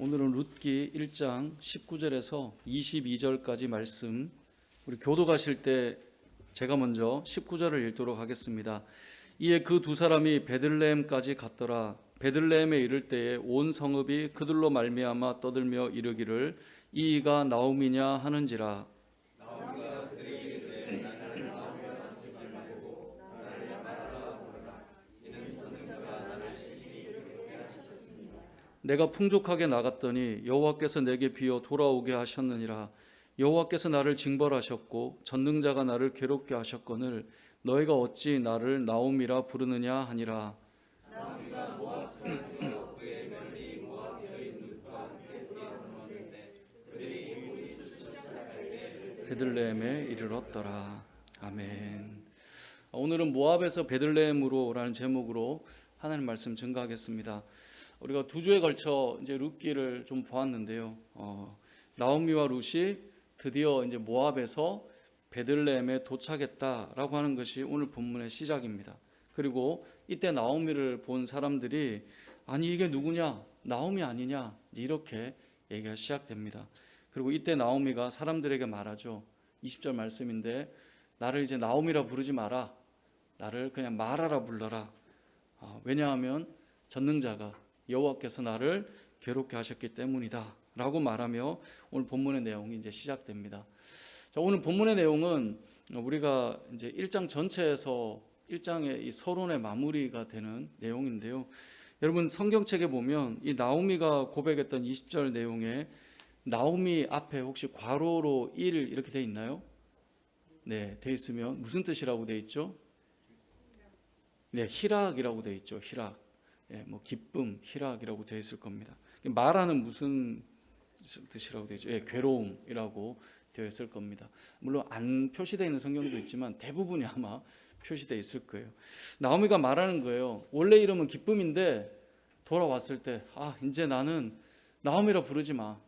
오늘은 룻기 1장 19절에서 22절까지 말씀, 우리 교도 가실 때 제가 먼저 19절을 읽도록 하겠습니다. 이에 그 두 사람이 베들레헴까지 갔더라. 베들레헴에 이를 때에 온 성읍이 그들로 말미암아 떠들며 이르기를 이가 나옴이냐 하는지라. 내가 풍족하게 나갔더니 여호와께서 내게 비어 돌아오게 하셨느니라. 여호와께서 나를 징벌하셨고 전능자가 나를 괴롭게 하셨거늘 너희가 어찌 나를 나옴이라 부르느냐 하니라. 베들레헴에 이르렀더라. 아멘. 오늘은 모압에서 베들레헴으로라는 제목으로 하나님 말씀 증거하겠습니다. 우리가 두 주에 걸쳐 이제 룻기를 좀 보았는데요. 나오미와 룻이 드디어 이제 모압에서 베들레헴에 도착했다라고 하는 것이 오늘 본문의 시작입니다. 그리고 이때 나오미를 본 사람들이 아니 이게 누구냐? 나오미 아니냐? 이렇게 얘기가 시작됩니다. 그리고 이때 나오미가 사람들에게 말하죠. 20절 말씀인데 나를 이제 나오미라 부르지 마라. 나를 그냥 마라라 불러라. 왜냐하면 전능자가 여호와께서 나를 괴롭게 하셨기 때문이다 라고 말하며 오늘 본문의 내용이 이제 시작됩니다. 자, 오늘 본문의 내용은 우리가 이제 1장 전체에서 1장의 이 서론의 마무리가 되는 내용인데요. 여러분 성경책에 보면 이 나오미가 고백했던 20절 내용에 나오미 앞에 혹시 괄호로 1 이렇게 돼 있나요? 네, 돼 있으면 무슨 뜻이라고 돼 있죠? 네, 희락이라고 돼 있죠. 희락. 뭐 기쁨, 희락이라고 되어 있을 겁니다. 마라는 무슨 뜻이라고 되어 있죠? 괴로움이라고 되어 있을 겁니다. 물론 안 표시되어 있는 성경도 있지만 대부분이 아마 표시되어 있을 거예요. 나오미가 말하는 거예요. 원래 이름은 기쁨인데 돌아왔을 때 이제 나는 나오미라 부르지 마.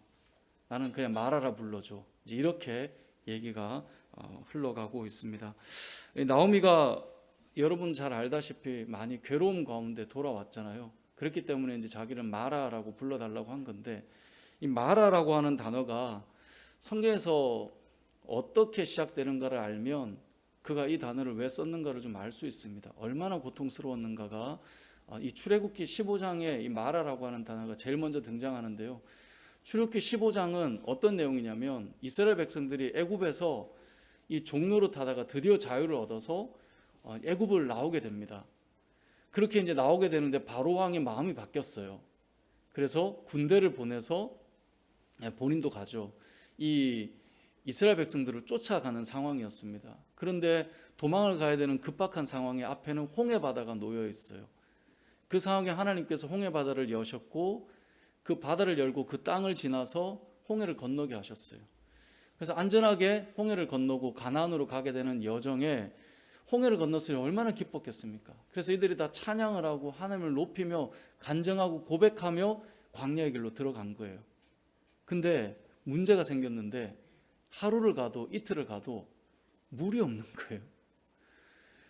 나는 그냥 마라라 불러줘. 이제 이렇게 얘기가 흘러가고 있습니다. 나오미가 여러분 잘 알다시피 많이 괴로움 가운데 돌아왔잖아요. 그렇기 때문에 이제 자기를 마라라고 불러달라고 한 건데, 이 마라라고 하는 단어가 성경에서 어떻게 시작되는가를 알면 그가 이 단어를 왜 썼는가를 좀 알 수 있습니다. 얼마나 고통스러웠는가가 이 출애굽기 15장에 이 마라라고 하는 단어가 제일 먼저 등장하는데요. 출애굽기 15장은 어떤 내용이냐면 이스라엘 백성들이 애굽에서 이 종로로 타다가 드디어 자유를 얻어서 애굽을 나오게 됩니다. 그렇게 이제 나오게 되는데 바로 왕의 마음이 바뀌었어요. 그래서 군대를 보내서 본인도 가죠. 이 이스라엘 백성들을 쫓아가는 상황이었습니다. 그런데 도망을 가야 되는 급박한 상황에 앞에는 홍해 바다가 놓여 있어요. 그 상황에 하나님께서 홍해 바다를 여셨고 그 바다를 열고 그 땅을 지나서 홍해를 건너게 하셨어요. 그래서 안전하게 홍해를 건너고 가나안으로 가게 되는 여정에 홍해를 건넜으니 얼마나 기뻤겠습니까? 그래서 이들이 다 찬양을 하고 하나님을 높이며 간증하고 고백하며 광야의 길로 들어간 거예요. 근데 문제가 생겼는데 하루를 가도 이틀을 가도 물이 없는 거예요.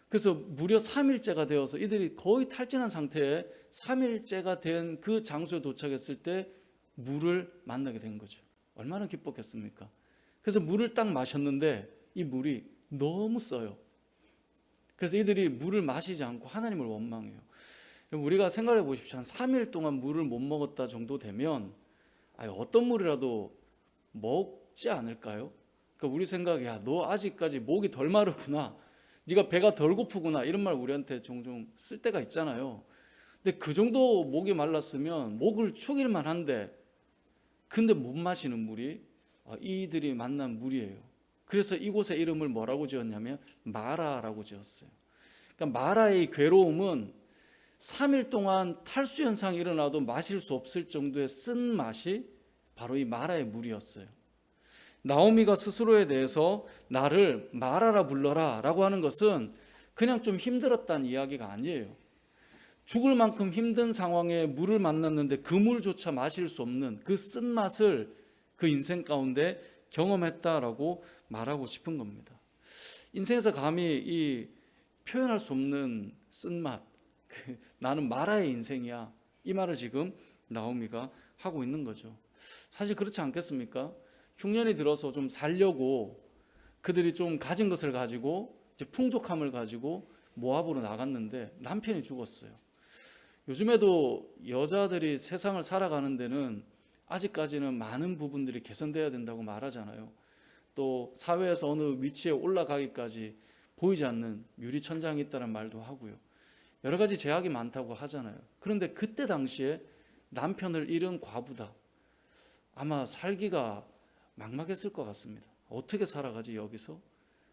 그래서 무려 3일째가 되어서 이들이 거의 탈진한 상태에 3일째가 된 그 장소에 도착했을 때 물을 만나게 된 거죠. 얼마나 기뻤겠습니까? 그래서 물을 딱 마셨는데 이 물이 너무 써요. 그래서 이들이 물을 마시지 않고 하나님을 원망해요. 우리가 생각해 보십시오. 한 3일 동안 물을 못 먹었다 정도 되면 어떤 물이라도 먹지 않을까요? 그러니까 우리 생각에 너 아직까지 목이 덜 마르구나. 네가 배가 덜 고프구나. 이런 말 우리한테 종종 쓸 때가 있잖아요. 근데 그 정도 목이 말랐으면 목을 축일 만한데 근데 못 마시는 물이 이들이 만난 물이에요. 그래서 이곳의 이름을 뭐라고 지었냐면 마라라고 지었어요. 그러니까 마라의 괴로움은 3일 동안 탈수 현상이 일어나도 마실 수 없을 정도의 쓴맛이 바로 이 마라의 물이었어요. 나오미가 스스로에 대해서 나를 마라라 불러라 라고 하는 것은 그냥 좀 힘들었다는 이야기가 아니에요. 죽을 만큼 힘든 상황에 물을 만났는데 그 물조차 마실 수 없는 그 쓴맛을 그 인생 가운데 경험했다라고 말하고 싶은 겁니다. 인생에서 감히 이 표현할 수 없는 쓴맛, 나는 마라의 인생이야. 이 말을 지금 나오미가 하고 있는 거죠. 사실 그렇지 않겠습니까? 흉년이 들어서 좀 살려고 그들이 좀 가진 것을 가지고 이제 풍족함을 가지고 모압으로 나갔는데 남편이 죽었어요. 요즘에도 여자들이 세상을 살아가는 데는 아직까지는 많은 부분들이 개선돼야 된다고 말하잖아요. 또 사회에서 어느 위치에 올라가기까지 보이지 않는 유리천장이 있다는 말도 하고요. 여러 가지 제약이 많다고 하잖아요. 그런데 그때 당시에 남편을 잃은 과부다. 아마 살기가 막막했을 것 같습니다. 어떻게 살아가지 여기서?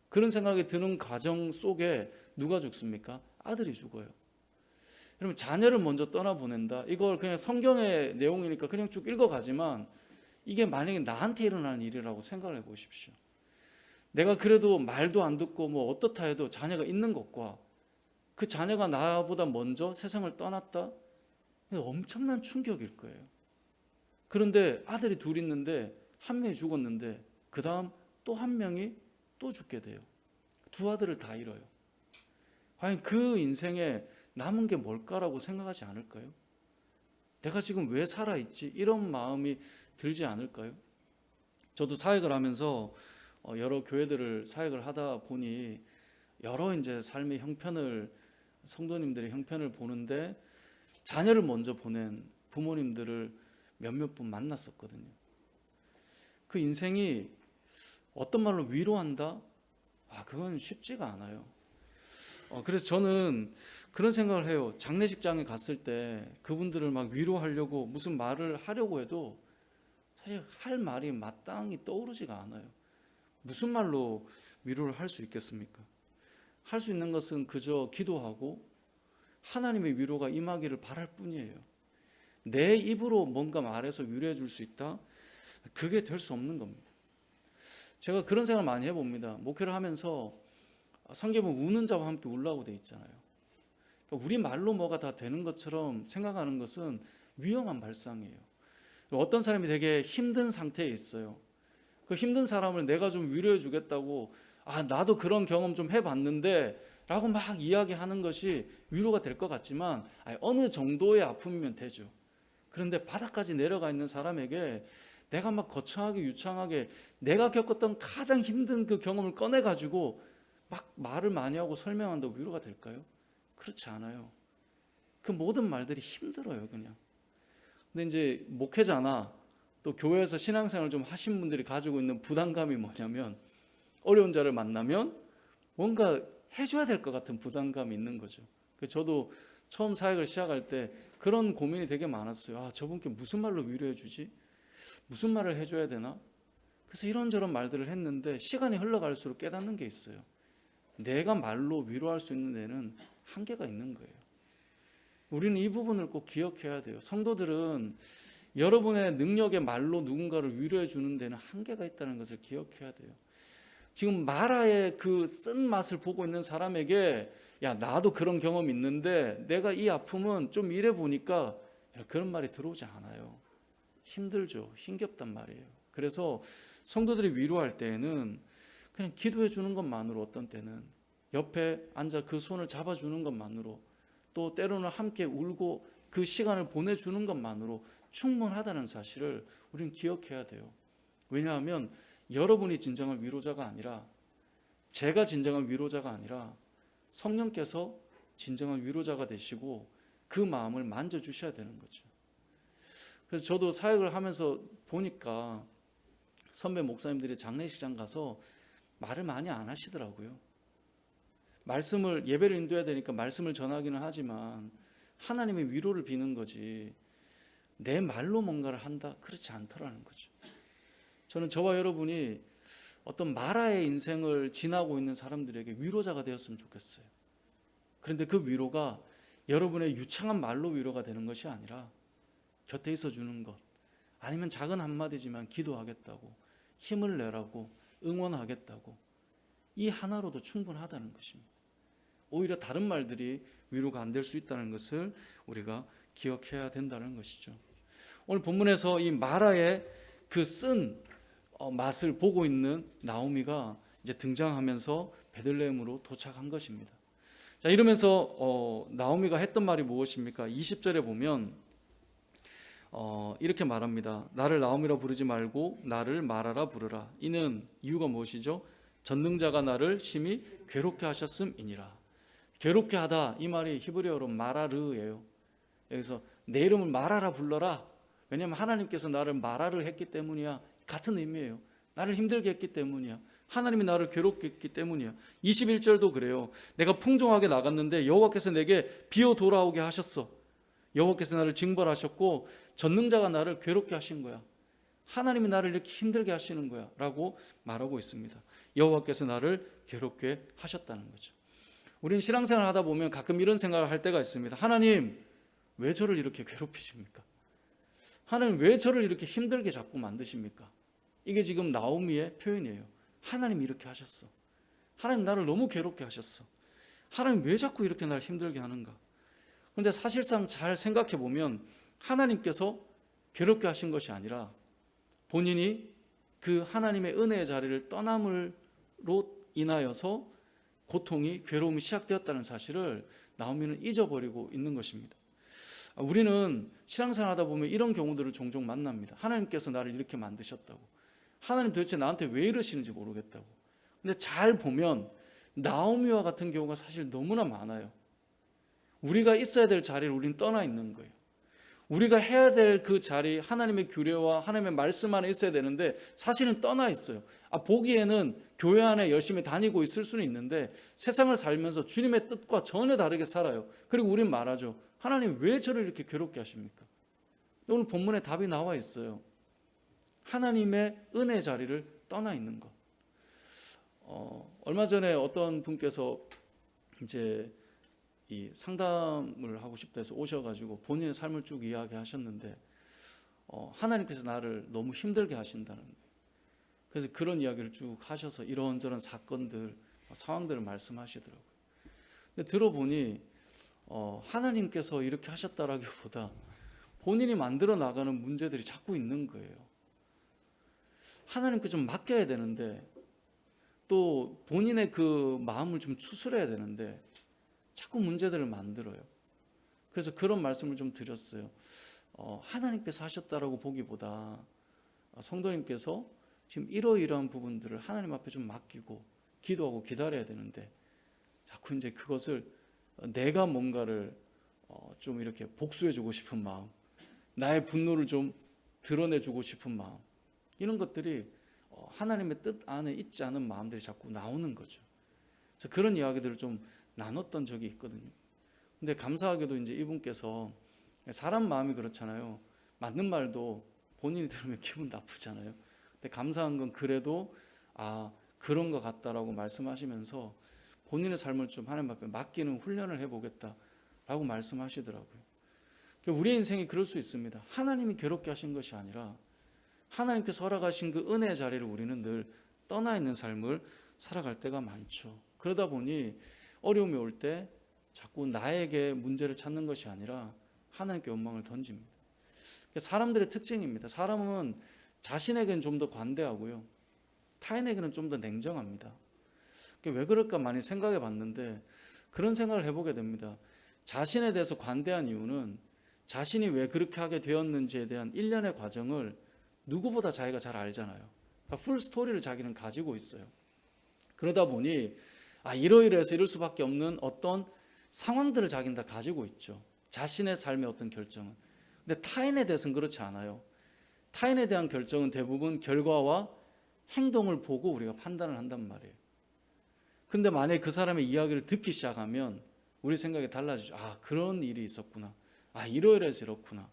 그런 생각이 드는 과정 속에 누가 죽습니까? 아들이 죽어요. 여러분, 자녀를 먼저 떠나보낸다. 이걸 그냥 성경의 내용이니까 그냥 쭉 읽어가지만 이게 만약에 나한테 일어나는 일이라고 생각을 해보십시오. 내가 그래도 말도 안 듣고 뭐 어떻다 해도 자녀가 있는 것과 그 자녀가 나보다 먼저 세상을 떠났다? 엄청난 충격일 거예요. 그런데 아들이 둘 있는데 한 명이 죽었는데 그 다음 또 한 명이 또 죽게 돼요. 두 아들을 다 잃어요. 과연 그 인생에 남은 게 뭘까라고 생각하지 않을까요? 내가 지금 왜 살아있지? 이런 마음이 들지 않을까요? 저도 사역을 하면서 여러 교회들을 사역을 하다 보니 여러 이제 삶의 형편을 성도님들의 형편을 보는데 자녀를 먼저 보낸 부모님들을 몇몇 분 만났었거든요. 그 인생이 어떤 말로 위로한다? 그건 쉽지가 않아요. 그래서 저는 그런 생각을 해요. 장례식장에 갔을 때 그분들을 막 위로하려고 무슨 말을 하려고 해도 사실 할 말이 마땅히 떠오르지가 않아요. 무슨 말로 위로를 할 수 있겠습니까? 할 수 있는 것은 그저 기도하고 하나님의 위로가 임하기를 바랄 뿐이에요. 내 입으로 뭔가 말해서 위로해 줄 수 있다? 그게 될 수 없는 겁니다. 제가 그런 생각을 많이 해봅니다. 목회를 하면서 성경에 우는 자와 함께 울라고 돼 있잖아요. 그러니까 우리 말로 뭐가 다 되는 것처럼 생각하는 것은 위험한 발상이에요. 어떤 사람이 되게 힘든 상태에 있어요. 그 힘든 사람을 내가 좀 위로해 주겠다고 나도 그런 경험 좀 해봤는데 라고 막 이야기하는 것이 위로가 될 것 같지만 어느 정도의 아픔이면 되죠. 그런데 바닥까지 내려가 있는 사람에게 내가 막 거창하게 유창하게 내가 겪었던 가장 힘든 그 경험을 꺼내가지고 막 말을 많이 하고 설명한다고 위로가 될까요? 그렇지 않아요. 그 모든 말들이 힘들어요, 그냥. 근데 이제 목회자나 또 교회에서 신앙생활을 좀 하신 분들이 가지고 있는 부담감이 뭐냐면 어려운 자를 만나면 뭔가 해줘야 될 것 같은 부담감이 있는 거죠. 저도 처음 사역을 시작할 때 그런 고민이 되게 많았어요. 저분께 무슨 말로 위로해 주지? 무슨 말을 해줘야 되나? 그래서 이런저런 말들을 했는데 시간이 흘러갈수록 깨닫는 게 있어요. 내가 말로 위로할 수 있는 데는 한계가 있는 거예요. 우리는 이 부분을 꼭 기억해야 돼요. 성도들은 여러분의 능력의 말로 누군가를 위로해 주는 데는 한계가 있다는 것을 기억해야 돼요. 지금 마라의 그 쓴맛을 보고 있는 사람에게 나도 그런 경험이 있는데 내가 이 아픔은 좀 이래 보니까 그런 말이 들어오지 않아요. 힘들죠. 힘겹단 말이에요. 그래서 성도들이 위로할 때에는 그냥 기도해 주는 것만으로 어떤 때는 옆에 앉아 그 손을 잡아주는 것만으로 또 때로는 함께 울고 그 시간을 보내주는 것만으로 충분하다는 사실을 우리는 기억해야 돼요. 왜냐하면 여러분이 진정한 위로자가 아니라 제가 진정한 위로자가 아니라 성령께서 진정한 위로자가 되시고 그 마음을 만져주셔야 되는 거죠. 그래서 저도 사역을 하면서 보니까 선배 목사님들이 장례식장 가서 말을 많이 안 하시더라고요. 말씀을 예배를 인도해야 되니까 말씀을 전하기는 하지만 하나님의 위로를 비는 거지 내 말로 뭔가를 한다? 그렇지 않더라는 거죠. 저는 저와 여러분이 어떤 마라의 인생을 지나고 있는 사람들에게 위로자가 되었으면 좋겠어요. 그런데 그 위로가 여러분의 유창한 말로 위로가 되는 것이 아니라 곁에 있어 주는 것, 아니면 작은 한마디지만 기도하겠다고, 힘을 내라고, 응원하겠다고, 이 하나로도 충분하다는 것입니다. 오히려 다른 말들이 위로가 안 될 수 있다는 것을 우리가 기억해야 된다는 것이죠. 오늘 본문에서 이 마라의 그 쓴 맛을 보고 있는 나오미가 이제 등장하면서 베들레헴으로 도착한 것입니다. 자, 이러면서 나오미가 했던 말이 무엇입니까? 20절에 보면 이렇게 말합니다. 나를 나옴이라 부르지 말고 나를 마라라 부르라. 이는 이유가 무엇이죠? 전능자가 나를 심히 괴롭게 하셨음이니라. 괴롭게 하다, 이 말이 히브리어로 마라르예요. 여기서 내 이름을 마라라 불러라. 왜냐하면 하나님께서 나를 마라를 했기 때문이야. 같은 의미예요. 나를 힘들게 했기 때문이야. 하나님이 나를 괴롭게 했기 때문이야. 21절도 그래요. 내가 풍성하게 나갔는데 여호와께서 내게 비어 돌아오게 하셨어. 여호와께서 나를 징벌하셨고 전능자가 나를 괴롭게 하신 거야. 하나님이 나를 이렇게 힘들게 하시는 거야 라고 말하고 있습니다. 여호와께서 나를 괴롭게 하셨다는 거죠. 우리는 신앙생활 하다 보면 가끔 이런 생각을 할 때가 있습니다. 하나님, 왜 저를 이렇게 괴롭히십니까? 하나님, 왜 저를 이렇게 힘들게 자꾸 만드십니까? 이게 지금 나오미의 표현이에요. 하나님 이렇게 하셨어. 하나님 나를 너무 괴롭게 하셨어. 하나님 왜 자꾸 이렇게 날 힘들게 하는가? 그런데 사실상 잘 생각해 보면 하나님께서 괴롭게 하신 것이 아니라 본인이 그 하나님의 은혜의 자리를 떠남으로 인하여서 고통이, 괴로움이 시작되었다는 사실을 나오미는 잊어버리고 있는 것입니다. 우리는 신앙생활 하다 보면 이런 경우들을 종종 만납니다. 하나님께서 나를 이렇게 만드셨다고. 하나님 도대체 나한테 왜 이러시는지 모르겠다고. 근데 잘 보면 나오미와 같은 경우가 사실 너무나 많아요. 우리가 있어야 될 자리를 우리는 떠나 있는 거예요. 우리가 해야 될 그 자리, 하나님의 규례와 하나님의 말씀 안에 있어야 되는데 사실은 떠나 있어요. 보기에는 교회 안에 열심히 다니고 있을 수는 있는데 세상을 살면서 주님의 뜻과 전혀 다르게 살아요. 그리고 우린 말하죠. 하나님 왜 저를 이렇게 괴롭게 하십니까? 오늘 본문에 답이 나와 있어요. 하나님의 은혜 자리를 떠나 있는 것. 얼마 전에 어떤 분께서 이제 이 상담을 하고 싶다 해서 오셔가지고 본인의 삶을 쭉 이야기하셨는데 하나님께서 나를 너무 힘들게 하신다는 거예요. 그래서 그런 이야기를 쭉 하셔서 이런저런 사건들, 상황들을 말씀하시더라고요. 근데 들어보니 하나님께서 이렇게 하셨다라기보다 본인이 만들어 나가는 문제들이 자꾸 있는 거예요. 하나님께 좀 맡겨야 되는데 또 본인의 그 마음을 좀 추스려야 되는데 자꾸 문제들을 만들어요. 그래서 그런 말씀을 좀 드렸어요. 하나님께서 하셨다라고 보기보다 성도님께서 지금 이러이러한 부분들을 하나님 앞에 좀 맡기고 기도하고 기다려야 되는데 자꾸 이제 그것을 내가 뭔가를 좀 이렇게 복수해주고 싶은 마음, 나의 분노를 좀 드러내주고 싶은 마음, 이런 것들이 하나님의 뜻 안에 있지 않은 마음들이 자꾸 나오는 거죠. 그래서 그런 이야기들을 좀 나눴던 적이 있거든요. 근데 감사하게도 이제 이분께서 사람 마음이 그렇잖아요. 맞는 말도 본인이 들으면 기분 나쁘잖아요. 근데 감사한 건 그래도 그런 것 같다라고 말씀하시면서 본인의 삶을 좀 하나님 앞에 맡기는 훈련을 해보겠다라고 말씀하시더라고요. 우리의 인생이 그럴 수 있습니다. 하나님이 괴롭게 하신 것이 아니라 하나님께서 허락하신 그 은혜의 자리를 우리는 늘 떠나 있는 삶을 살아갈 때가 많죠. 그러다 보니 어려움이 올 때 자꾸 나에게 문제를 찾는 것이 아니라 하나님께 원망을 던집니다. 사람들의 특징입니다. 사람은 자신에게는 좀 더 관대하고요, 타인에게는 좀 더 냉정합니다. 왜 그럴까 많이 생각해 봤는데 그런 생각을 해보게 됩니다. 자신에 대해서 관대한 이유는 자신이 왜 그렇게 하게 되었는지에 대한 일련의 과정을 누구보다 자기가 잘 알잖아요. 그러니까 풀 스토리를 자기는 가지고 있어요. 그러다 보니 이러이러해서 이럴 수밖에 없는 어떤 상황들을 자기는 다 가지고 있죠. 자신의 삶의 어떤 결정은. 근데 타인에 대해서는 그렇지 않아요. 타인에 대한 결정은 대부분 결과와 행동을 보고 우리가 판단을 한단 말이에요. 근데 만약에 그 사람의 이야기를 듣기 시작하면 우리 생각이 달라지죠. 그런 일이 있었구나. 이러이러해서 이렇구나.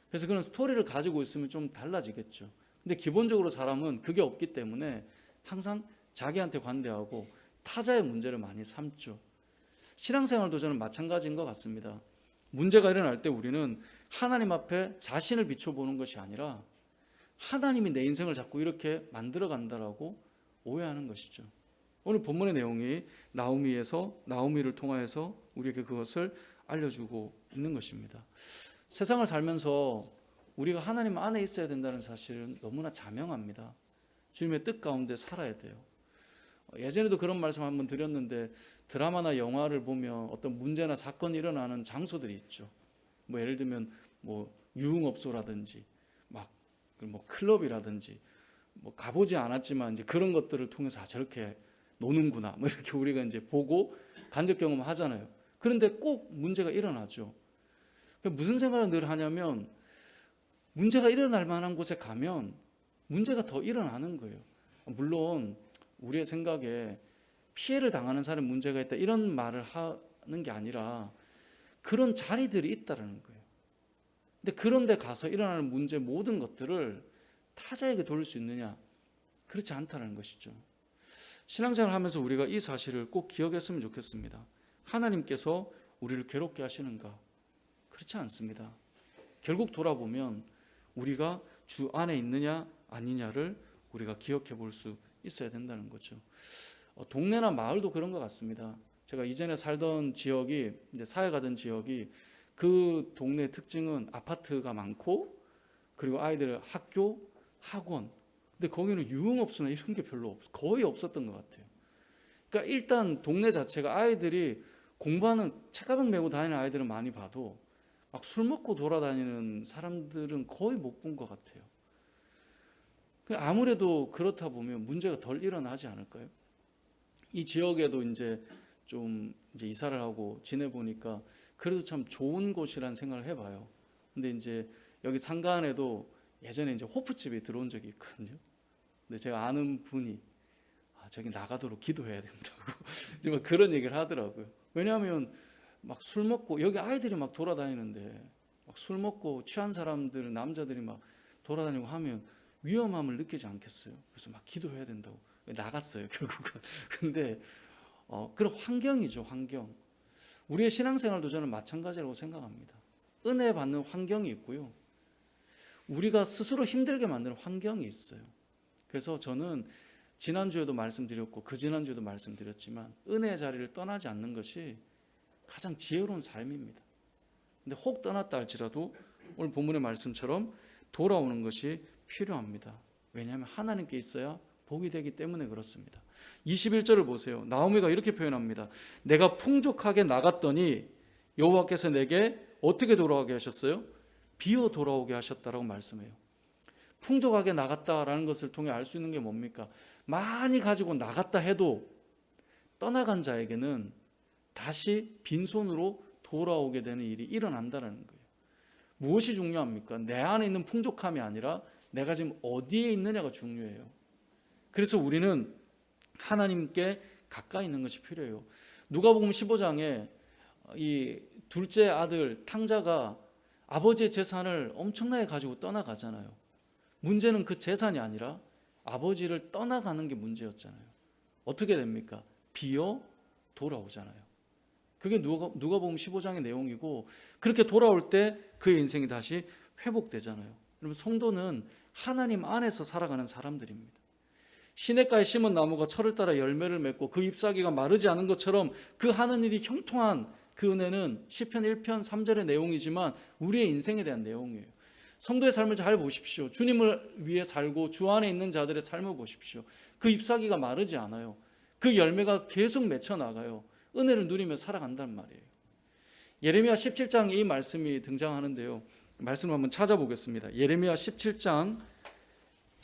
그래서 그런 스토리를 가지고 있으면 좀 달라지겠죠. 근데 기본적으로 사람은 그게 없기 때문에 항상 자기한테 관대하고 타자의 문제를 많이 삼죠. 신앙생활도 저는 마찬가지인 것 같습니다. 문제가 일어날 때 우리는 하나님 앞에 자신을 비춰보는 것이 아니라 하나님이 내 인생을 자꾸 이렇게 만들어 간다라고 오해하는 것이죠. 오늘 본문의 내용이 나오미를 통하여서 우리에게 그것을 알려주고 있는 것입니다. 세상을 살면서 우리가 하나님 안에 있어야 된다는 사실은 너무나 자명합니다. 주님의 뜻 가운데 살아야 돼요. 예전에도 그런 말씀 한번 드렸는데 드라마나 영화를 보면 어떤 문제나 사건이 일어나는 장소들이 있죠. 예를 들면 유흥업소라든지 막 뭐 클럽이라든지 뭐 가보지 않았지만 이제 그런 것들을 통해서 저렇게 노는구나 뭐 이렇게 우리가 이제 보고 간접 경험하잖아요. 그런데 꼭 문제가 일어나죠. 무슨 생각을 늘 하냐면 문제가 일어날 만한 곳에 가면 문제가 더 일어나는 거예요. 물론 우리의 생각에 피해를 당하는 사람이 문제가 있다 이런 말을 하는 게 아니라 그런 자리들이 있다는 거예요. 근데 그런 데 가서 일어나는 문제 모든 것들을 타자에게 돌릴 수 있느냐? 그렇지 않다는 것이죠. 신앙생활 하면서 우리가 이 사실을 꼭 기억했으면 좋겠습니다. 하나님께서 우리를 괴롭게 하시는가? 그렇지 않습니다. 결국 돌아보면 우리가 주 안에 있느냐 아니냐를 우리가 기억해 볼 수 있어야 된다는 거죠. 동네나 마을도 그런 것 같습니다. 제가 이전에 살던 지역이 이제 사회 가던 지역이 그 동네 특징은 아파트가 많고 그리고 아이들 학교, 학원. 근데 거기는 유흥업소나 이런 게 별로 거의 없었던 것 같아요. 그러니까 일단 동네 자체가 아이들이 공부하는 책가방 메고 다니는 아이들은 많이 봐도 막 술 먹고 돌아다니는 사람들은 거의 못 본 것 같아요. 아무래도 그렇다 보면 문제가 덜 일어나지 않을까요? 이 지역에도 이제 좀 이제 이사를 하고 지내 보니까 그래도 참 좋은 곳이라는 생각을 해봐요. 근데 이제 여기 상가안에도 예전에 이제 호프집이 들어온 적이 있거든요. 근데 제가 아는 분이 저기 나가도록 기도해야 된다고 지금 그런 얘기를 하더라고요. 왜냐하면 막 술 먹고 여기 아이들이 막 돌아다니는데 막 술 먹고 취한 사람들 남자들이 막 돌아다니고 하면 위험함을 느끼지 않겠어요? 그래서 막 기도해야 된다고 나갔어요 결국은. 근데 그런 환경이죠, 환경. 우리의 신앙생활도 저는 마찬가지라고 생각합니다. 은혜 받는 환경이 있고요. 우리가 스스로 힘들게 만드는 환경이 있어요. 그래서 저는 지난주에도 말씀드렸고 그 지난주에도 말씀드렸지만 은혜의 자리를 떠나지 않는 것이 가장 지혜로운 삶입니다. 근데 혹 떠났다 할지라도 오늘 본문의 말씀처럼 돌아오는 것이 필요합니다. 왜냐하면 하나님께 있어야 복이 되기 때문에 그렇습니다. 21절을 보세요. 나오미가 이렇게 표현합니다. 내가 풍족하게 나갔더니 여호와께서 내게 어떻게 돌아오게 하셨어요? 비어 돌아오게 하셨다라고 말씀해요. 풍족하게 나갔다라는 것을 통해 알 수 있는 게 뭡니까? 많이 가지고 나갔다 해도 떠나간 자에게는 다시 빈손으로 돌아오게 되는 일이 일어난다는 거예요. 무엇이 중요합니까? 내 안에 있는 풍족함이 아니라 내가 지금 어디에 있느냐가 중요해요. 그래서 우리는 하나님께 가까이 있는 것이 필요해요. 누가복음 15장에 이 둘째 아들 탕자가 아버지의 재산을 엄청나게 가지고 떠나가잖아요. 문제는 그 재산이 아니라 아버지를 떠나가는 게 문제였잖아요. 어떻게 됩니까? 비어 돌아오잖아요. 그게 누가복음 15장의 내용이고 그렇게 돌아올 때 그의 인생이 다시 회복되잖아요. 여러분 성도는 하나님 안에서 살아가는 사람들입니다. 시냇가에 심은 나무가 철을 따라 열매를 맺고 그 잎사귀가 마르지 않은 것처럼 그 하는 일이 형통한 그 은혜는 시편 1편 3절의 내용이지만 우리의 인생에 대한 내용이에요. 성도의 삶을 잘 보십시오. 주님을 위해 살고 주 안에 있는 자들의 삶을 보십시오. 그 잎사귀가 마르지 않아요. 그 열매가 계속 맺혀 나가요. 은혜를 누리며 살아간단 말이에요. 예레미야 17장에 이 말씀이 등장하는데요. 말씀을 한번 찾아보겠습니다. 예레미야 17장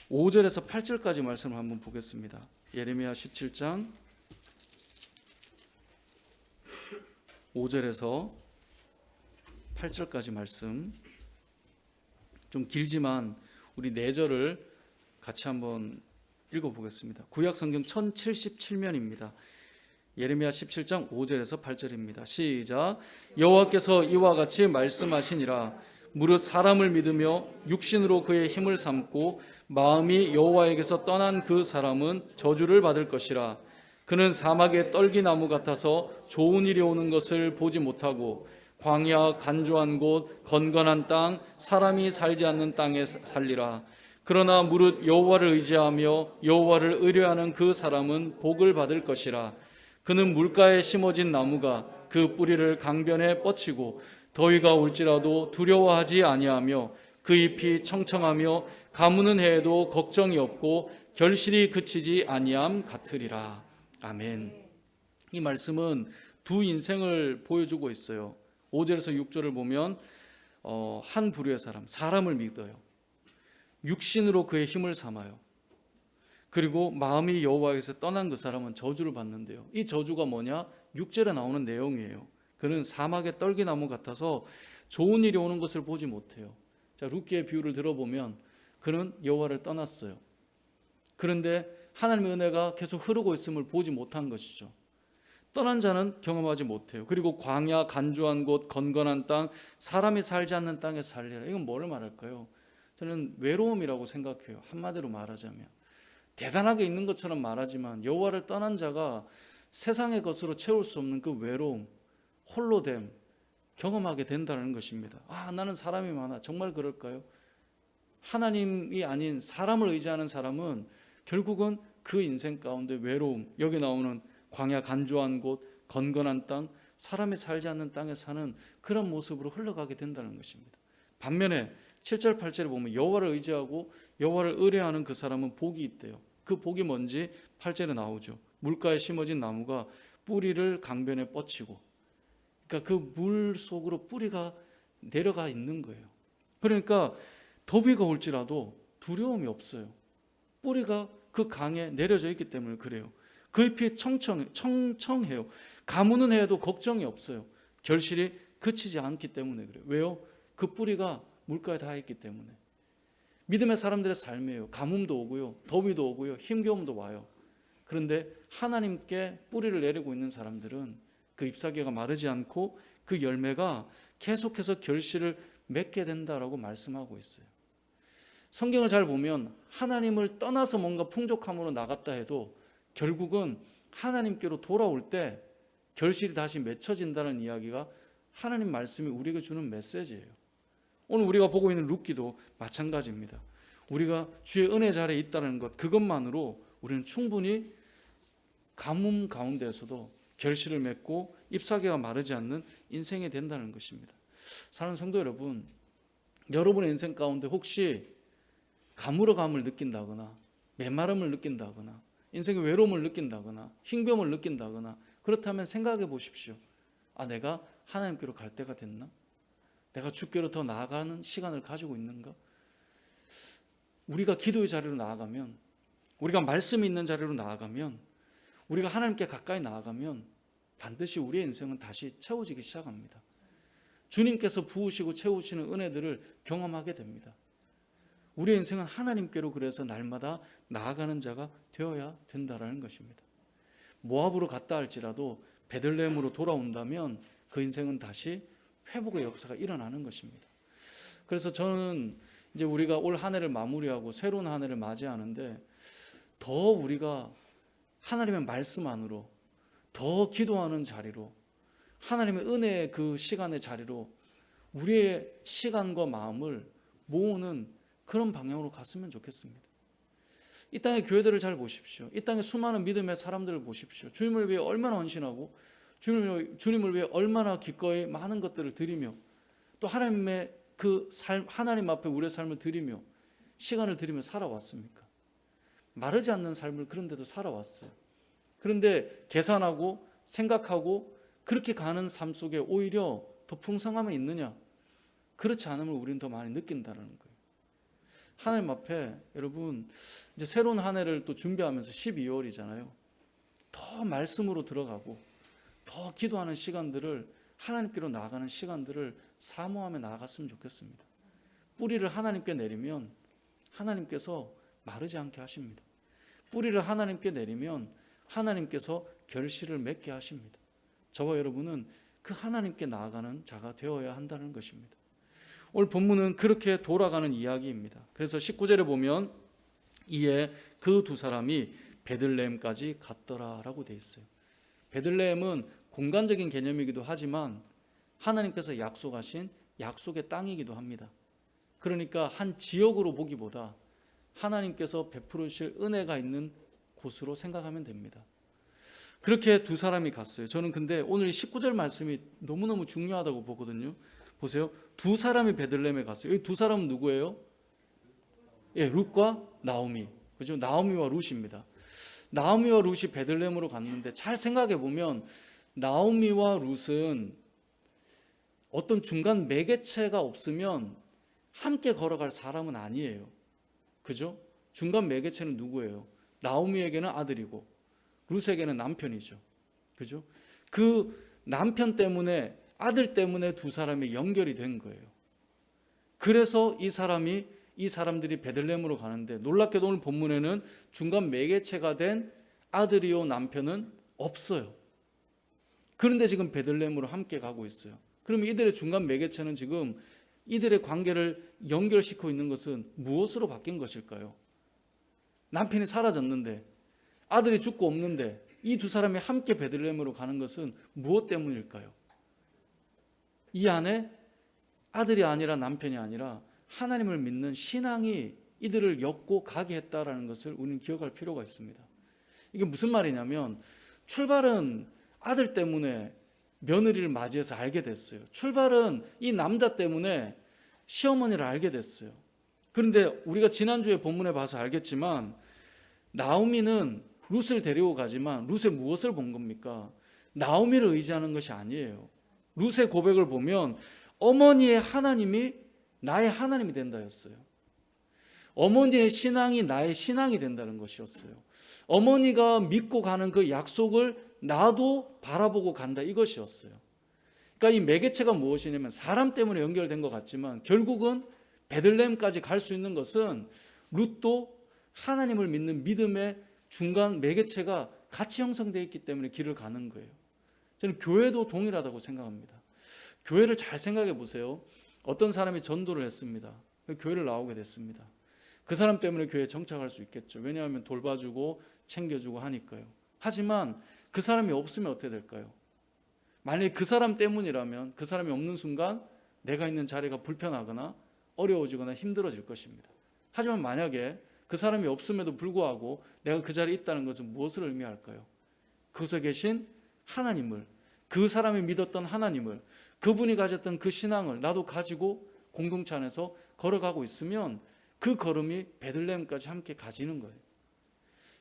5절에서 8절까지 말씀을 한번 보겠습니다. 예레미야 17장 5절에서 8절까지 말씀. 좀 길지만 우리 4절을 같이 한번 읽어보겠습니다. 구약성경 1077면입니다. 예레미야 17장 5절에서 8절입니다. 시작. 여호와께서 이와 같이 말씀하시니라. 무릇 사람을 믿으며 육신으로 그의 힘을 삼고 마음이 여호와에게서 떠난 그 사람은 저주를 받을 것이라. 그는 사막의 떨기나무 같아서 좋은 일이 오는 것을 보지 못하고 광야 간조한 곳 건건한 땅 사람이 살지 않는 땅에 살리라. 그러나 무릇 여호와를 의지하며 여호와를 의뢰하는 그 사람은 복을 받을 것이라. 그는 물가에 심어진 나무가 그 뿌리를 강변에 뻗치고 더위가 올지라도 두려워하지 아니하며 그 잎이 청청하며 가무는 해에도 걱정이 없고 결실이 그치지 아니함 같으리라. 아멘. 이 말씀은 두 인생을 보여주고 있어요. 5절에서 6절을 보면 한 부류의 사람을 믿어요. 육신으로 그의 힘을 삼아요. 그리고 마음이 여호와에게서 떠난 그 사람은 저주를 받는데요. 이 저주가 뭐냐? 6절에 나오는 내용이에요. 그는 사막의 떨기나무 같아서 좋은 일이 오는 것을 보지 못해요. 자, 룻기의 비유를 들어보면 그는 여호와를 떠났어요. 그런데 하나님의 은혜가 계속 흐르고 있음을 보지 못한 것이죠. 떠난 자는 경험하지 못해요. 그리고 광야, 간주한 곳, 건건한 땅, 사람이 살지 않는 땅에 살리라. 이건 뭐를 말할까요? 저는 외로움이라고 생각해요. 한마디로 말하자면 대단하게 있는 것처럼 말하지만 여호와를 떠난 자가 세상의 것으로 채울 수 없는 그 외로움, 홀로됨 경험하게 된다는 것입니다. 나는 사람이 많아. 정말 그럴까요? 하나님이 아닌 사람을 의지하는 사람은 결국은 그 인생 가운데 외로움, 여기 나오는 광야, 간주한 곳, 건건한 땅, 사람이 살지 않는 땅에 사는 그런 모습으로 흘러가게 된다는 것입니다. 반면에 7절 8절에 보면 여호와를 의지하고 여호와를 의뢰하는 그 사람은 복이 있대요. 그 복이 뭔지 8절에 나오죠. 물가에 심어진 나무가 뿌리를 강변에 뻗치고, 그러니까 그 물 속으로 뿌리가 내려가 있는 거예요. 그러니까 더위가 올지라도 두려움이 없어요. 뿌리가 그 강에 내려져 있기 때문에 그래요. 그 잎이 청청해요. 가무는 해도 걱정이 없어요. 결실이 그치지 않기 때문에 그래요. 왜요? 그 뿌리가 물가에 닿아 있기 때문에. 믿음의 사람들의 삶이에요. 가뭄도 오고요, 더위도 오고요, 힘겨움도 와요. 그런데 하나님께 뿌리를 내리고 있는 사람들은 그 잎사귀가 마르지 않고 그 열매가 계속해서 결실을 맺게 된다라고 말씀하고 있어요. 성경을 잘 보면 하나님을 떠나서 뭔가 풍족함으로 나갔다 해도 결국은 하나님께로 돌아올 때 결실이 다시 맺혀진다는 이야기가 하나님 말씀이 우리에게 주는 메시지예요. 오늘 우리가 보고 있는 룻기도 마찬가지입니다. 우리가 주의 은혜 자리에 있다는 것, 그것만으로 우리는 충분히 가뭄 가운데에서도 결실을 맺고 잎사귀가 마르지 않는 인생이 된다는 것입니다. 사랑하는 성도 여러분, 여러분의 인생 가운데 혹시 가물어감을 느낀다거나 메마름을 느낀다거나 인생의 외로움을 느낀다거나 힘듦을 느낀다거나 그렇다면 생각해 보십시오. 내가 하나님께로 갈 때가 됐나? 내가 주께로 더 나아가는 시간을 가지고 있는가? 우리가 기도의 자리로 나아가면, 우리가 말씀이 있는 자리로 나아가면, 우리가 하나님께 가까이 나아가면 반드시 우리의 인생은 다시 채워지기 시작합니다. 주님께서 부으시고 채우시는 은혜들을 경험하게 됩니다. 우리의 인생은 하나님께로 그래서 날마다 나아가는 자가 되어야 된다는 것입니다. 모압으로 갔다 할지라도 베들레헴으로 돌아온다면 그 인생은 다시 회복의 역사가 일어나는 것입니다. 그래서 저는 이제 우리가 올 한 해를 마무리하고 새로운 한 해를 맞이하는데 더 우리가 하나님의 말씀 안으로, 더 기도하는 자리로, 하나님의 은혜의 그 시간의 자리로 우리의 시간과 마음을 모으는 그런 방향으로 갔으면 좋겠습니다. 이 땅의 교회들을 잘 보십시오. 이 땅의 수많은 믿음의 사람들을 보십시오. 주님을 위해 얼마나 헌신하고 주님을 위해 얼마나 기꺼이 많은 것들을 드리며 또 하나님의 그 삶, 하나님 앞에 우리의 삶을 드리며 시간을 드리며 살아왔습니까? 마르지 않는 삶을 그런데도 살아왔어요. 그런데 계산하고 생각하고 그렇게 가는 삶 속에 오히려 더 풍성함이 있느냐? 그렇지 않음을 우리는 더 많이 느낀다는 거예요. 하나님 앞에 여러분 이제 새로운 한 해를 또 준비하면서 12월이잖아요. 더 말씀으로 들어가고 더 기도하는 시간들을, 하나님께로 나아가는 시간들을 사모하며 나아갔으면 좋겠습니다. 뿌리를 하나님께 내리면 하나님께서 마르지 않게 하십니다. 뿌리를 하나님께 내리면 하나님께서 결실을 맺게 하십니다. 저와 여러분은 그 하나님께 나아가는 자가 되어야 한다는 것입니다. 오늘 본문은 그렇게 돌아가는 이야기입니다. 그래서 19절에 보면 이에 그 두 사람이 베들레헴까지 갔더라라고 되어 있어요. 베들레헴은 공간적인 개념이기도 하지만 하나님께서 약속하신 약속의 땅이기도 합니다. 그러니까 한 지역으로 보기보다 하나님께서 베푸르실 은혜가 있는 곳으로 생각하면 됩니다. 그렇게 두 사람이 갔어요. 저는 근데 오늘 19절 말씀이 너무너무 중요하다고 보거든요. 보세요. 두 사람이 베들레헴에 갔어요. 이 두 사람은 누구예요? 룻과 나오미. 그죠? 나오미와 룻입니다. 나오미와 룻이 베들레헴으로 갔는데 잘 생각해 보면 나오미와 룻은 어떤 중간 매개체가 없으면 함께 걸어갈 사람은 아니에요. 그죠? 중간 매개체는 누구예요? 나오미에게는 아들이고 룻에게는 남편이죠. 그죠? 그 남편 때문에, 아들 때문에 두 사람이 연결이 된 거예요. 그래서 이 사람들이 베들레헴으로 가는데, 놀랍게도 오늘 본문에는 중간 매개체가 된 아들이요 남편은 없어요. 그런데 지금 베들레헴으로 함께 가고 있어요. 그러면 이들의 중간 매개체는 지금 이들의 관계를 연결시키고 있는 것은 무엇으로 바뀐 것일까요? 남편이 사라졌는데, 아들이 죽고 없는데 이 두 사람이 함께 베들레헴으로 가는 것은 무엇 때문일까요? 이 안에 아들이 아니라 남편이 아니라 하나님을 믿는 신앙이 이들을 엮고 가게 했다라는 것을 우리는 기억할 필요가 있습니다. 이게 무슨 말이냐면, 출발은 아들 때문에 며느리를 맞이해서 알게 됐어요. 출발은 이 남자 때문에 시어머니를 알게 됐어요. 그런데 우리가 지난주에 본문에 봐서 알겠지만, 나오미는 룻을 데리고 가지만 룻의 무엇을 본 겁니까? 나오미를 의지하는 것이 아니에요. 룻의 고백을 보면 어머니의 하나님이 나의 하나님이 된다였어요. 어머니의 신앙이 나의 신앙이 된다는 것이었어요. 어머니가 믿고 가는 그 약속을 나도 바라보고 간다, 이것이었어요. 그러니까 이 매개체가 무엇이냐면, 사람 때문에 연결된 것 같지만 결국은 베들레헴까지 갈 수 있는 것은 룻도 하나님을 믿는 믿음의 중간 매개체가 같이 형성되어 있기 때문에 길을 가는 거예요. 저는 교회도 동일하다고 생각합니다. 교회를 잘 생각해 보세요. 어떤 사람이 전도를 했습니다. 교회를 나오게 됐습니다. 그 사람 때문에 교회에 정착할 수 있겠죠. 왜냐하면 돌봐주고 챙겨주고 하니까요. 하지만 그 사람이 없으면 어떻게 될까요? 만약에 그 사람 때문이라면 그 사람이 없는 순간 내가 있는 자리가 불편하거나 어려워지거나 힘들어질 것입니다. 하지만 만약에 그 사람이 없음에도 불구하고 내가 그 자리에 있다는 것은 무엇을 의미할까요? 그곳에 계신 하나님을, 그 사람이 믿었던 하나님을, 그분이 가졌던 그 신앙을 나도 가지고 공동체 안에서 걸어가고 있으면 그 걸음이 베들레헴까지 함께 가지는 거예요.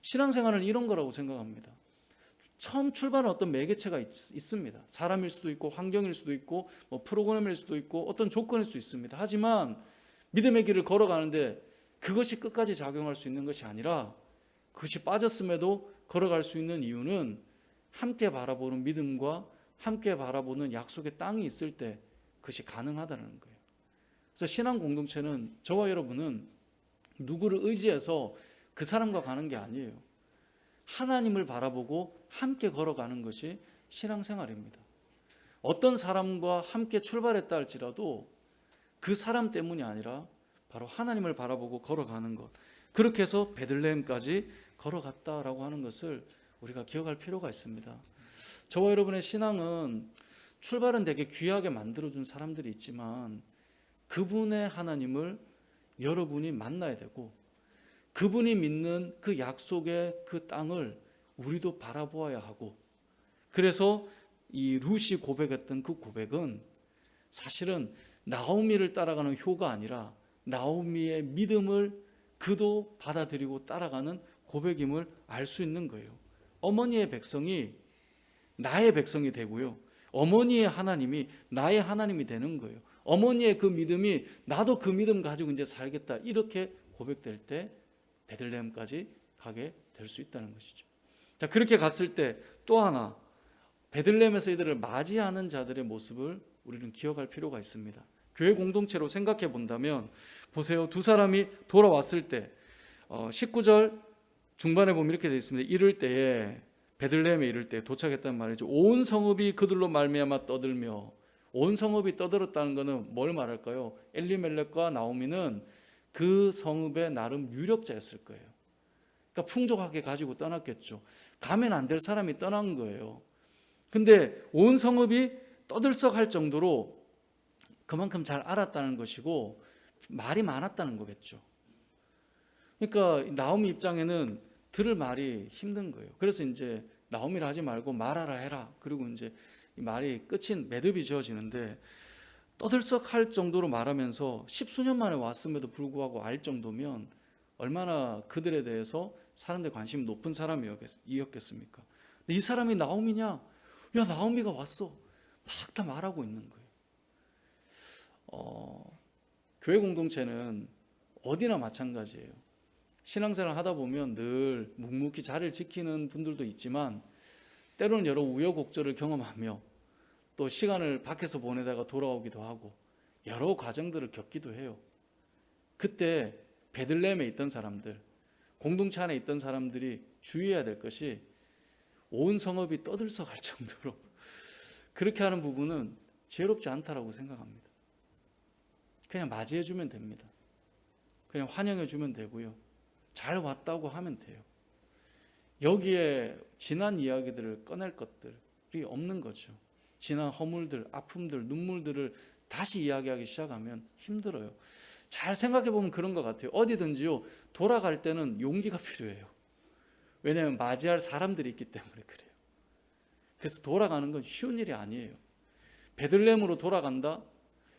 신앙생활은 이런 거라고 생각합니다. 처음 출발은 어떤 매개체가 있습니다. 사람일 수도 있고 환경일 수도 있고 프로그램일 수도 있고 어떤 조건일 수 있습니다. 하지만 믿음의 길을 걸어가는데 그것이 끝까지 작용할 수 있는 것이 아니라, 그것이 빠졌음에도 걸어갈 수 있는 이유는 함께 바라보는 믿음과 함께 바라보는 약속의 땅이 있을 때 그것이 가능하다는 거예요. 그래서 신앙 공동체는, 저와 여러분은 누구를 의지해서 그 사람과 가는 게 아니에요. 하나님을 바라보고 함께 걸어가는 것이 신앙생활입니다. 어떤 사람과 함께 출발했다 할지라도 그 사람 때문이 아니라 바로 하나님을 바라보고 걸어가는 것, 그렇게 해서 베들레헴까지 걸어갔다라고 하는 것을 우리가 기억할 필요가 있습니다. 저와 여러분의 신앙은 출발은 되게 귀하게 만들어준 사람들이 있지만 그분의 하나님을 여러분이 만나야 되고, 그분이 믿는 그 약속의 그 땅을 우리도 바라보아야 하고, 그래서 이 룻이 고백했던 그 고백은 사실은 나오미를 따라가는 효가 아니라 나오미의 믿음을 그도 받아들이고 따라가는 고백임을 알 수 있는 거예요. 어머니의 백성이 나의 백성이 되고요, 어머니의 하나님이 나의 하나님이 되는 거예요. 어머니의 그 믿음이 나도 그 믿음 가지고 이제 살겠다, 이렇게 고백될 때 베들레헴까지 가게 될 수 있다는 것이죠. 자, 그렇게 갔을 때 또 하나 베들레헴에서 이들을 맞이하는 자들의 모습을 우리는 기억할 필요가 있습니다. 교회 공동체로 생각해 본다면 보세요. 두 사람이 돌아왔을 때 19절 중반에 보면 이렇게 되어 있습니다. 이를 때에, 베들레헴에 이를 때 도착했단 말이죠. 온 성읍이 그들로 말미암아 떠들며. 온 성읍이 떠들었다는 것은 뭘 말할까요? 엘리멜렉과 나오미는 그 성읍의 나름 유력자였을 거예요. 그러니까 풍족하게 가지고 떠났겠죠. 가면 안 될 사람이 떠난 거예요. 근데 온 성읍이 떠들썩할 정도로 그만큼 잘 알았다는 것이고 말이 많았다는 거겠죠. 그러니까 나오미 입장에는 들을 말이 힘든 거예요. 그래서 이제 나오미를 하지 말고 말하라 해라. 그리고 이제 이 말이 끝인 매듭이 지어지는데, 떠들썩할 정도로 말하면서 10수년 만에 왔음에도 불구하고 알 정도면 얼마나 그들에 대해서 사람들의 관심이 높은 사람이었겠습니까? 근데 이 사람이 나오미냐? 야, 나오미가 왔어. 막 다 말하고 있는 거예요. 교회 공동체는 어디나 마찬가지예요. 신앙생활 하다 보면 늘 묵묵히 자리를 지키는 분들도 있지만 때로는 여러 우여곡절을 경험하며 또 시간을 밖에서 보내다가 돌아오기도 하고 여러 과정들을 겪기도 해요. 그때 베들레헴에 있던 사람들, 공동체 안에 있던 사람들이 주의해야 될 것이 온 성읍이 떠들썩할 정도로 그렇게 하는 부분은 지혜롭지 않다라고 생각합니다. 그냥 맞이해주면 됩니다. 그냥 환영해주면 되고요. 잘 왔다고 하면 돼요. 여기에 지난 이야기들을 꺼낼 것들이 없는 거죠. 지난 허물들, 아픔들, 눈물들을 다시 이야기하기 시작하면 힘들어요. 잘 생각해보면 그런 것 같아요. 어디든지요, 돌아갈 때는 용기가 필요해요. 왜냐하면 맞이할 사람들이 있기 때문에 그래요. 그래서 돌아가는 건 쉬운 일이 아니에요. 베들레헴으로 돌아간다?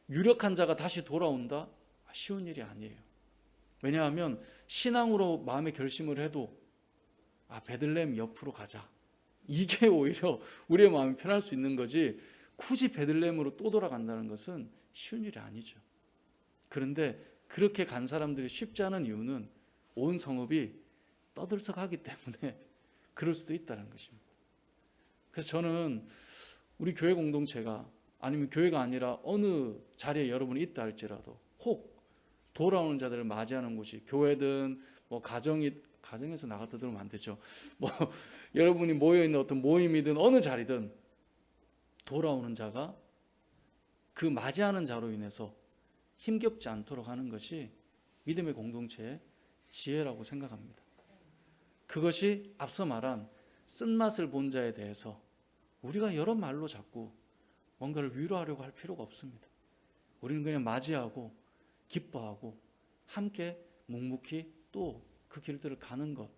유력한 자가 다시 돌아온다? 쉬운 일이 아니에요. 왜냐하면 신앙으로 마음의 결심을 해도 베들레헴 옆으로 가자. 이게 오히려 우리의 마음이 편할 수 있는 거지 굳이 베들레헴으로 또 돌아간다는 것은 쉬운 일이 아니죠. 그런데 그렇게 간 사람들이 쉽지 않은 이유는 온 성읍이 떠들썩하기 때문에 그럴 수도 있다는 것입니다. 그래서 저는 우리 교회 공동체가 아니면 교회가 아니라 어느 자리에 여러분이 있다 할지라도 혹 돌아오는 자들을 맞이하는 곳이 교회든 가정에서 나갔다 들어오면 안 되죠. 여러분이 모여있는 어떤 모임이든 어느 자리든 돌아오는 자가 그 맞이하는 자로 인해서 힘겹지 않도록 하는 것이 믿음의 공동체의 지혜라고 생각합니다. 그것이 앞서 말한 쓴맛을 본 자에 대해서 우리가 여러 말로 자꾸 뭔가를 위로하려고 할 필요가 없습니다. 우리는 그냥 맞이하고 기뻐하고 함께 묵묵히 또 그 길들을 가는 것,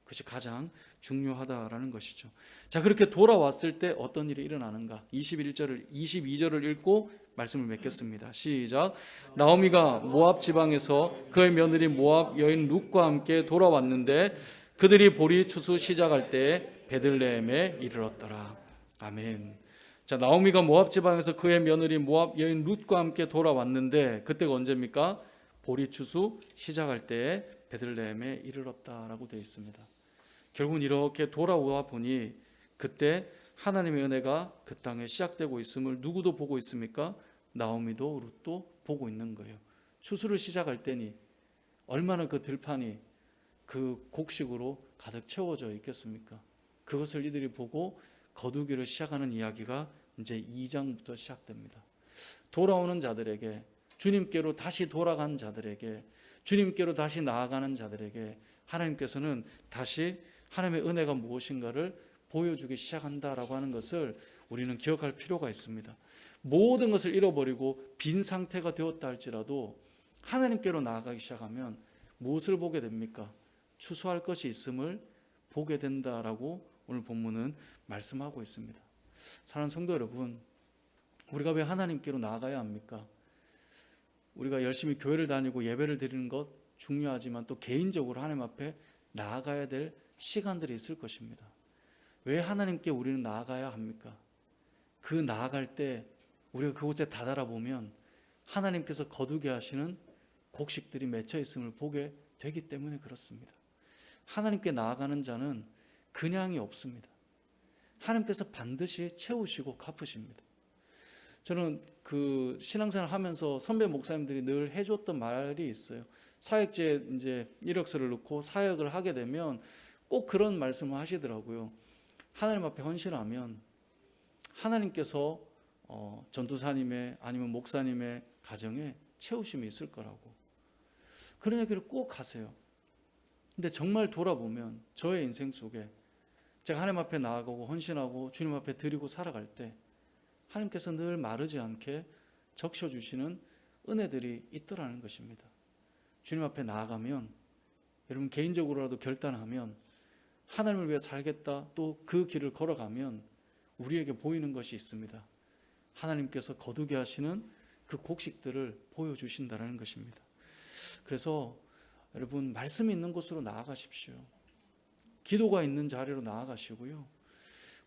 그것이 가장 중요하다라는 것이죠. 자, 그렇게 돌아왔을 때 어떤 일이 일어나는가? 22절을 읽고 말씀을 맺겠습니다. 시작. 나오미가 모압 지방에서 그의 며느리 모압 여인 룻과 함께 돌아왔는데 그들이 보리 추수 시작할 때 베들레헴에 이르렀더라. 아멘. 자, 나오미가 모압 지방에서 그의 며느리 모압 여인 룻과 함께 돌아왔는데 그때가 언제입니까? 보리 추수 시작할 때에 베들레헴에 이르렀다라고 되어 있습니다. 결국은 이렇게 돌아와 보니 그때 하나님의 은혜가 그 땅에 시작되고 있음을 누구도 보고 있습니까? 나오미도 룻도 보고 있는 거예요. 추수를 시작할 때니 얼마나 그 들판이 그 곡식으로 가득 채워져 있겠습니까? 그것을 이들이 보고 거두기를 시작하는 이야기가 이제 2장부터 시작됩니다. 돌아오는 자들에게, 주님께로 다시 돌아간 자들에게, 주님께로 다시 나아가는 자들에게 하나님께서는 다시 하나님의 은혜가 무엇인가를 보여주기 시작한다라고 하는 것을 우리는 기억할 필요가 있습니다. 모든 것을 잃어버리고 빈 상태가 되었다 할지라도 하나님께로 나아가기 시작하면 무엇을 보게 됩니까? 추수할 것이 있음을 보게 된다라고 오늘 본문은 말씀하고 있습니다. 사랑하는 성도 여러분, 우리가 왜 하나님께로 나아가야 합니까? 우리가 열심히 교회를 다니고 예배를 드리는 것 중요하지만 또 개인적으로 하나님 앞에 나아가야 될 시간들이 있을 것입니다. 왜 하나님께 우리는 나아가야 합니까? 그 나아갈 때 우리가 그곳에 다다라 보면 하나님께서 거두게 하시는 곡식들이 맺혀 있음을 보게 되기 때문에 그렇습니다. 하나님께 나아가는 자는 그냥이 없습니다. 하나님께서 반드시 채우시고 갚으십니다. 저는 그 신앙생활 하면서 선배 목사님들이 늘 해줬던 말이 있어요. 사역지에 이제 이력서를 넣고 사역을 하게 되면 꼭 그런 말씀을 하시더라고요. 하나님 앞에 헌신하면 하나님께서 전도사님의 아니면 목사님의 가정에 채우심이 있을 거라고. 그런 얘기를 꼭 하세요. 근데 정말 돌아보면 저의 인생 속에 제가 하나님 앞에 나아가고 헌신하고 주님 앞에 드리고 살아갈 때 하나님께서 늘 마르지 않게 적셔주시는 은혜들이 있더라는 것입니다. 주님 앞에 나아가면 여러분 개인적으로라도 결단하면 하나님을 위해 살겠다 또 그 길을 걸어가면 우리에게 보이는 것이 있습니다. 하나님께서 거두게 하시는 그 곡식들을 보여주신다는 것입니다. 그래서 여러분 말씀이 있는 곳으로 나아가십시오. 기도가 있는 자리로 나아가시고요.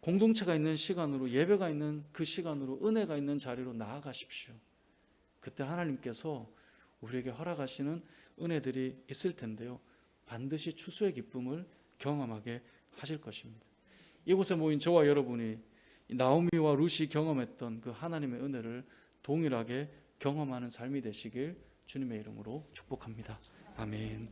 공동체가 있는 시간으로 예배가 있는 그 시간으로 은혜가 있는 자리로 나아가십시오. 그때 하나님께서 우리에게 허락하시는 은혜들이 있을 텐데요. 반드시 추수의 기쁨을 경험하게 하실 것입니다. 이곳에 모인 저와 여러분이 나오미와 룻이 경험했던 그 하나님의 은혜를 동일하게 경험하는 삶이 되시길 주님의 이름으로 축복합니다. 아멘.